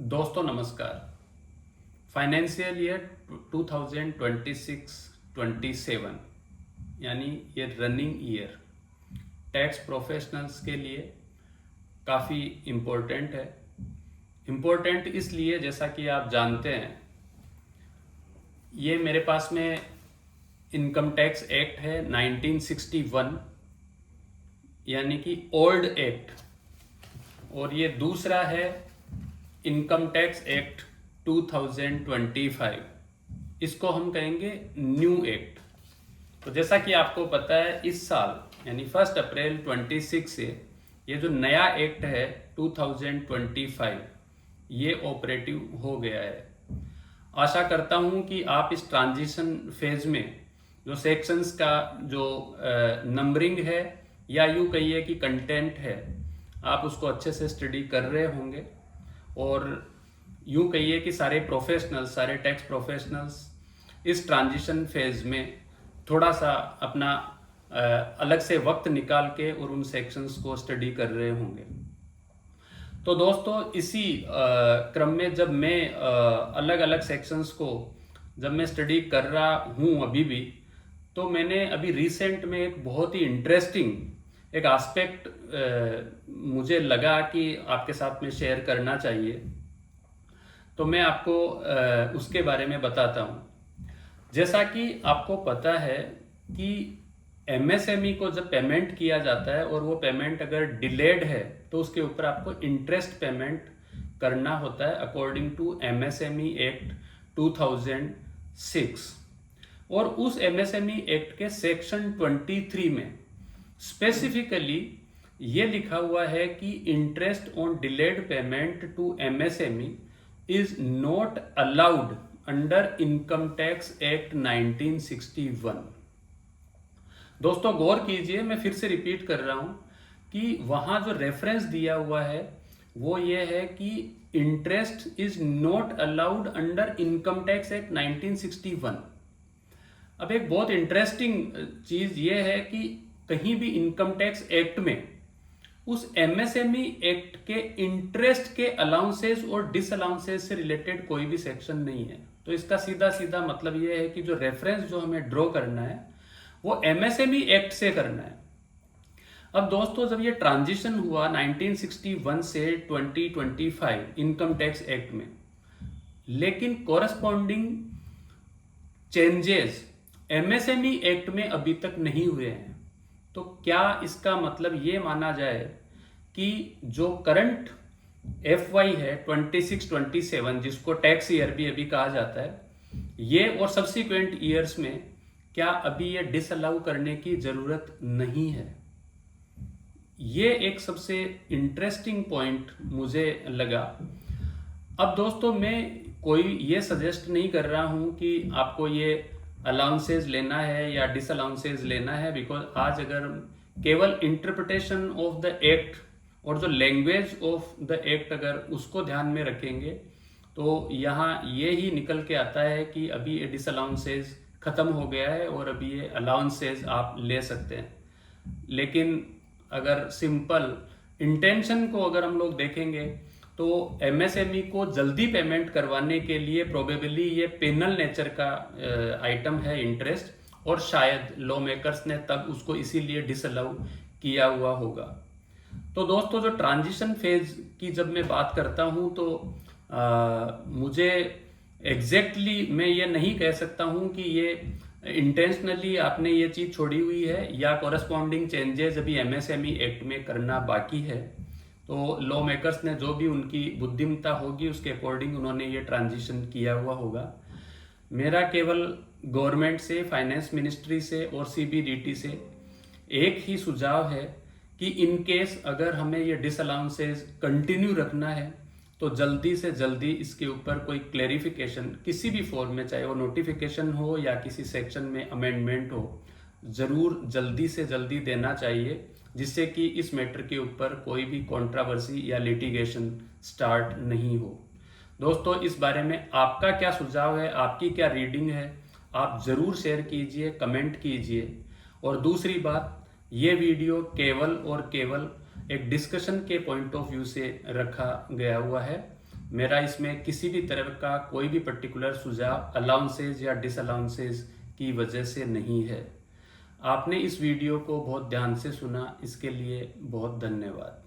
दोस्तों नमस्कार। Financial year 2026-27 यानी ये रनिंग ईयर टैक्स प्रोफेशनल्स के लिए काफ़ी इम्पोर्टेंट है। इम्पोर्टेंट इसलिए जैसा कि आप जानते हैं, ये मेरे पास में इनकम टैक्स एक्ट है 1961 यानी कि ओल्ड एक्ट, और ये दूसरा है इनकम टैक्स एक्ट 2025, इसको हम कहेंगे न्यू एक्ट। तो जैसा कि आपको पता है, इस साल यानी 1 अप्रैल 26 से ये जो नया एक्ट है 2025 ये ऑपरेटिव हो गया है। आशा करता हूं कि आप इस ट्रांजिशन फेज में जो सेक्शंस का जो नंबरिंग है या यूँ कहिए कि कंटेंट है, आप उसको अच्छे से स्टडी कर रहे होंगे, और यूँ कहिए कि सारे प्रोफेशनल्स, सारे टैक्स प्रोफेशनल्स इस ट्रांजिशन फेज में थोड़ा सा अपना अलग से वक्त निकाल के और उन सेक्शंस को स्टडी कर रहे होंगे। तो दोस्तों, इसी क्रम में जब मैं अलग अलग सेक्शंस को जब मैं स्टडी कर रहा हूँ अभी भी, तो मैंने अभी रिसेंट में एक बहुत ही इंटरेस्टिंग एक एस्पेक्ट मुझे लगा कि आपके साथ में शेयर करना चाहिए, तो मैं आपको उसके बारे में बताता हूँ। जैसा कि आपको पता है कि एमएसएमई को जब पेमेंट किया जाता है और वो पेमेंट अगर डिलेड है तो उसके ऊपर आपको इंटरेस्ट पेमेंट करना होता है अकॉर्डिंग टू एमएसएमई एक्ट 2006। और उस एमएसएमई एक्ट के सेक्शन 23 में स्पेसिफिकली ये लिखा हुआ है कि interest on delayed payment to MSME is not allowed under income tax act 1961। दोस्तों गौर कीजिए, मैं फिर से रिपीट कर रहा हूं कि वहां जो रेफरेंस दिया हुआ है वो ये है कि interest is not allowed under income tax act 1961। अब एक बहुत इंटरेस्टिंग चीज ये है कि कहीं भी इनकम टैक्स एक्ट में उस एमएसएमई एक्ट के इंटरेस्ट के अलाउंसेस और डिसअलाउंसेस से रिलेटेड कोई भी सेक्शन नहीं है। तो इसका सीधा सीधा मतलब ये है कि जो रेफरेंस जो हमें ड्रॉ करना है वो एमएसएमई एक्ट से करना है। अब दोस्तों, जब ये ट्रांजिशन हुआ 1961 से 2025 इनकम टैक्स एक्ट में, लेकिन कोरस्पॉन्डिंग चेंजेस एमएसएमई एक्ट में अभी तक नहीं हुए हैं, तो क्या इसका मतलब ये माना जाए कि जो करंट FY है 26-27, जिसको टैक्स ईयर भी अभी कहा जाता है, ये और सब्सिक्वेंट ईयर्स में क्या अभी ये डिसअलाउ करने की जरूरत नहीं है? ये एक सबसे इंटरेस्टिंग पॉइंट मुझे लगा। अब दोस्तों, मैं कोई ये सजेस्ट नहीं कर रहा हूं कि आपको ये अलाउंसेज लेना है या डिसअलाउंसेज लेना है, बिकॉज आज अगर केवल इंटरप्रिटेशन ऑफ द एक्ट और जो लैंग्वेज ऑफ द एक्ट अगर उसको ध्यान में रखेंगे तो यहाँ ये ही निकल के आता है कि अभी ये डिसअलाउंसेज खत्म हो गया है और अभी ये अलाउंसेज आप ले सकते हैं। लेकिन अगर सिंपल इंटेंशन को अगर हम लोग देखेंगे तो एमएसएमई को जल्दी पेमेंट करवाने के लिए प्रोबेबली ये पेनल नेचर का आइटम है इंटरेस्ट, और शायद लॉ मेकर्स ने तब उसको इसीलिए डिसअलाउ किया हुआ होगा। तो दोस्तों, जो ट्रांजिशन फेज की जब मैं बात करता हूं तो मुझे एग्जैक्टली मैं ये नहीं कह सकता हूं कि ये इंटेंशनली आपने ये चीज छोड़ी हुई है या कोरस्पॉन्डिंग चेंजेस अभी एमएसएमई एक्ट में करना बाकी है। तो लॉ मेकर्स ने जो भी उनकी बुद्धिमत्ता होगी उसके अकॉर्डिंग उन्होंने ये ट्रांजिशन किया हुआ होगा। मेरा केवल गवर्नमेंट से, फाइनेंस मिनिस्ट्री से और सीबीडीटी से एक ही सुझाव है कि इन केस अगर हमें ये डिसअलाउंसेस कंटिन्यू रखना है तो जल्दी से जल्दी इसके ऊपर कोई क्लेरिफिकेशन किसी भी फॉर्म में, चाहे वो नोटिफिकेशन हो या किसी सेक्शन में अमेंडमेंट हो, जरूर जल्दी से जल्दी देना चाहिए, जिससे कि इस मैटर के ऊपर कोई भी कंट्रोवर्सी या लिटिगेशन स्टार्ट नहीं हो। दोस्तों, इस बारे में आपका क्या सुझाव है, आपकी क्या रीडिंग है, आप जरूर शेयर कीजिए, कमेंट कीजिए। और दूसरी बात, ये वीडियो केवल और केवल एक डिस्कशन के पॉइंट ऑफ व्यू से रखा गया हुआ है। मेरा इसमें किसी भी तरह का कोई भी पर्टिकुलर सुझाव अलाउंसेज या डिसअलाउंसेज की वजह से नहीं है। आपने इस वीडियो को बहुत ध्यान से सुना, इसके लिए बहुत धन्यवाद।